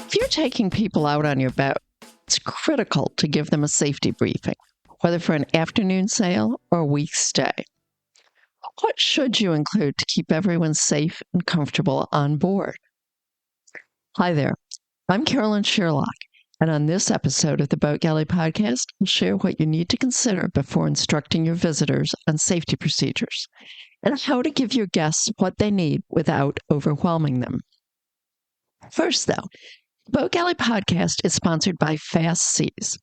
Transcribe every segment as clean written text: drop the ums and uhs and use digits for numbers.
If you're taking people out on your boat, it's critical to give them a safety briefing, whether for an afternoon sail or a week stay. What should you include to keep everyone safe and comfortable on board? Hi there, I'm Carolyn Sherlock, and on this episode of the Boat Galley Podcast, I'll share what you need to consider before instructing your visitors on safety procedures and how to give your guests what they need without overwhelming them. First, though, the Boat Galley Podcast is sponsored by Fast Seas.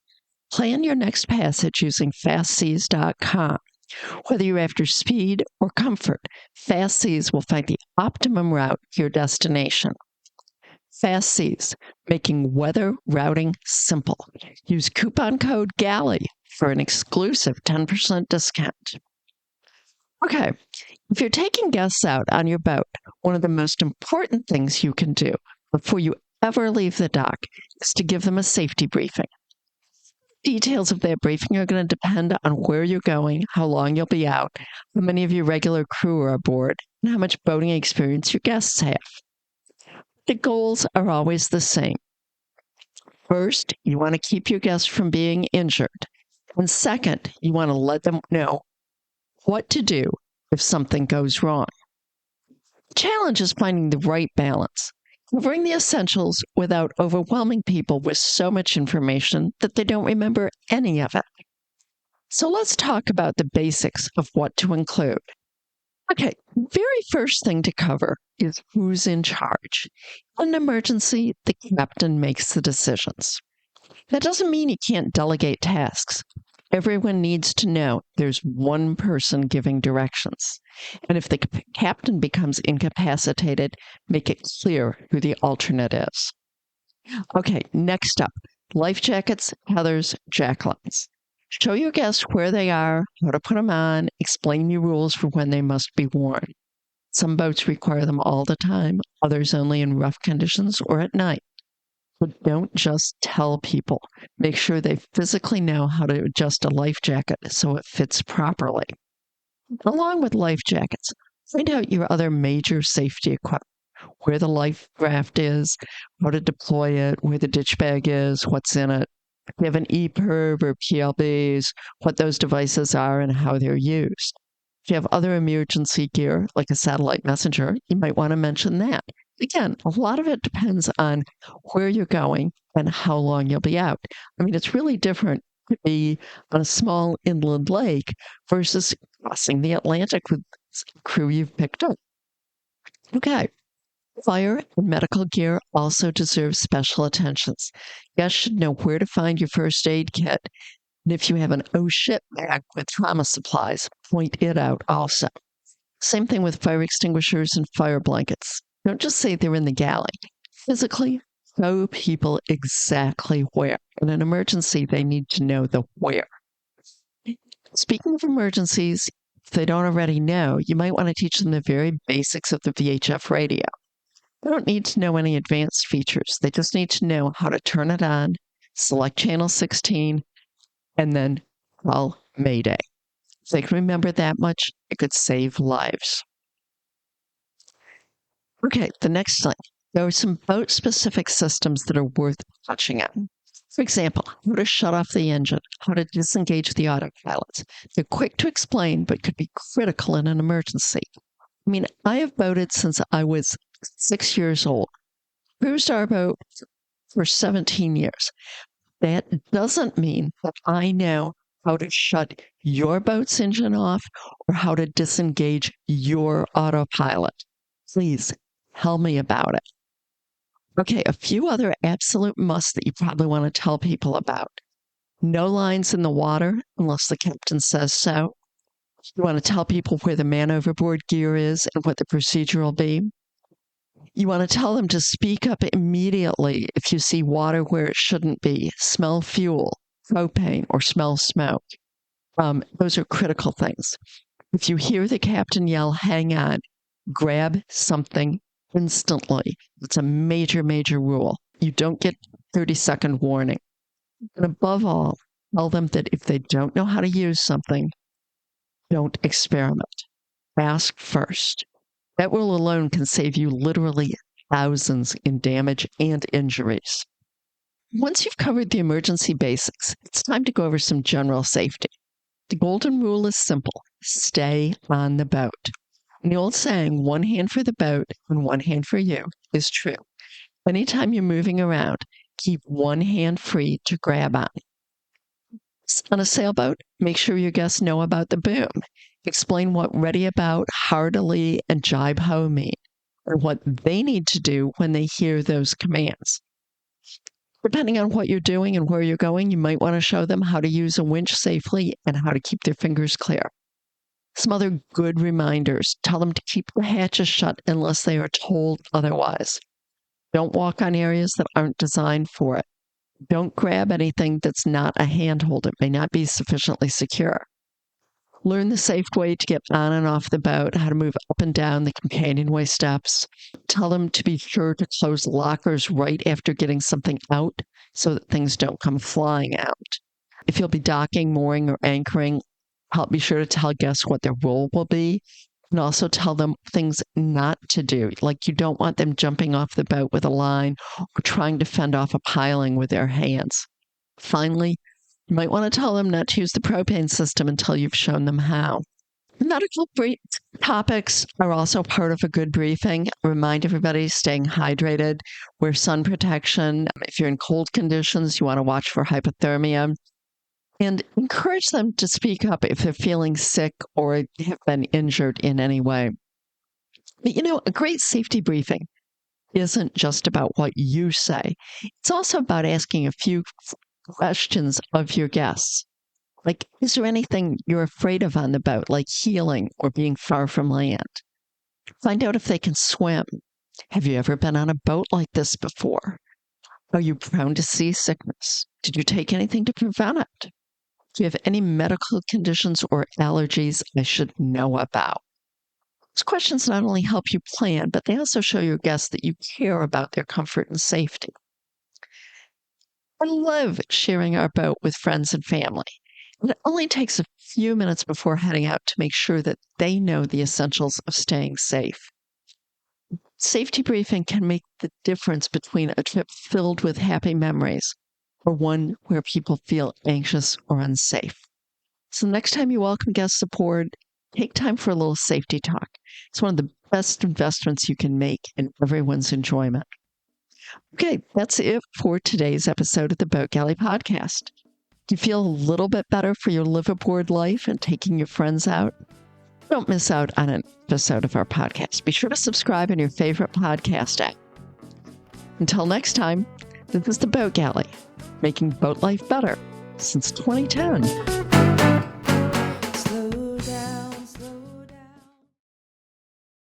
Plan your next passage using fastseas.com. Whether you're after speed or comfort, Fast Seas will find the optimum route to your destination. Fast Seas, making weather routing simple. Use coupon code GALLEY for an exclusive 10% discount. Okay, if you're taking guests out on your boat, one of the most important things you can do before you ever leave the dock is to give them a safety briefing. Details of that briefing are going to depend on where you're going, how long you'll be out, how many of your regular crew are aboard, and how much boating experience your guests have. The goals are always the same. First, you want to keep your guests from being injured. And second, you want to let them know what to do if something goes wrong. The challenge is finding the right balance, covering the essentials without overwhelming people with so much information that they don't remember any of it. So let's talk about the basics of what to include. Okay, very first thing to cover is who's in charge. In an emergency, the captain makes the decisions. That doesn't mean you can't delegate tasks. Everyone needs to know there's one person giving directions. And if the captain becomes incapacitated, make it clear who the alternate is. Okay, next up, life jackets, tethers, jacklines. Show your guests where they are, how to put them on, explain your rules for when they must be worn. Some boats require them all the time, others only in rough conditions or at night. But don't just tell people. Make sure they physically know how to adjust a life jacket so it fits properly. Along with life jackets, find out your other major safety equipment, where the life raft is, how to deploy it, where the ditch bag is, what's in it. If you have an EPIRB or PLBs, what those devices are and how they're used. If you have other emergency gear, like a satellite messenger, you might want to mention that. Again, a lot of it depends on where you're going and how long you'll be out. I mean, it's really different to be on a small inland lake versus crossing the Atlantic with a crew you've picked up. Okay. Fire and medical gear also deserve special attentions. Guests should know where to find your first aid kit. And if you have an oh shit bag with trauma supplies, point it out also. Same thing with fire extinguishers and fire blankets. Don't just say they're in the galley. Physically, show people exactly where. In an emergency, they need to know the where. Speaking of emergencies, if they don't already know, you might want to teach them the very basics of the VHF radio. They don't need to know any advanced features. They just need to know how to turn it on, select channel 16, and then call Mayday. If they can remember that much, it could save lives. Okay, the next thing. There are some boat-specific systems that are worth touching on. For example, how to shut off the engine, how to disengage the autopilots. They're quick to explain, but could be critical in an emergency. I mean, I have boated since I was 6 years old, cruised our boat for 17 years. That doesn't mean that I know how to shut your boat's engine off or how to disengage your autopilot. Please tell me about it. Okay, a few other absolute musts that you probably want to tell people about. No lines in the water unless the captain says so. You want to tell people where the man overboard gear is and what the procedure will be. You want to tell them to speak up immediately if you see water where it shouldn't be, smell fuel, propane, or smell smoke. Those are critical things. If you hear the captain yell, hang on, grab something instantly. It's a major, major rule. You don't get 30-second warning. And above all, tell them that if they don't know how to use something, don't experiment. Ask first. That rule alone can save you literally thousands in damage and injuries. Once you've covered the emergency basics, it's time to go over some general safety. The golden rule is simple: stay on the boat. And the old saying, one hand for the boat and one hand for you, is true. Anytime you're moving around, keep one hand free to grab on. On a sailboat, make sure your guests know about the boom. Explain what ready about, heartily, and jibe ho mean, or what they need to do when they hear those commands. Depending on what you're doing and where you're going, you might want to show them how to use a winch safely and how to keep their fingers clear. Some other good reminders: tell them to keep the hatches shut unless they are told otherwise. Don't walk on areas that aren't designed for it. Don't grab anything that's not a handhold. It may not be sufficiently secure. Learn the safe way to get on and off the boat, how to move up and down the companionway steps. Tell them to be sure to close lockers right after getting something out so that things don't come flying out. If you'll be docking, mooring, or anchoring, be sure to tell guests what their role will be, and also tell them things not to do. Like, you don't want them jumping off the boat with a line or trying to fend off a piling with their hands. Finally, you might want to tell them not to use the propane system until you've shown them how. Medical topics are also part of a good briefing. Remind everybody staying hydrated, wear sun protection. If you're in cold conditions, you want to watch for hypothermia. And encourage them to speak up if they're feeling sick or have been injured in any way. But a great safety briefing isn't just about what you say. It's also about asking a few questions of your guests. Like, is there anything you're afraid of on the boat, like healing or being far from land? Find out if they can swim. Have you ever been on a boat like this before? Are you prone to seasickness? Did you take anything to prevent it? Do you have any medical conditions or allergies I should know about? These questions not only help you plan, but they also show your guests that you care about their comfort and safety. I love sharing our boat with friends and family. And it only takes a few minutes before heading out to make sure that they know the essentials of staying safe. Safety briefing can make the difference between a trip filled with happy memories or one where people feel anxious or unsafe. So next time you welcome guests aboard, take time for a little safety talk. It's one of the best investments you can make in everyone's enjoyment. Okay, that's it for today's episode of the Boat Galley Podcast. Do you feel a little bit better for your live aboard life and taking your friends out? Don't miss out on an episode of our podcast. Be sure to subscribe in your favorite podcast app. Until next time, this is the Boat Galley, making boat life better since 2010.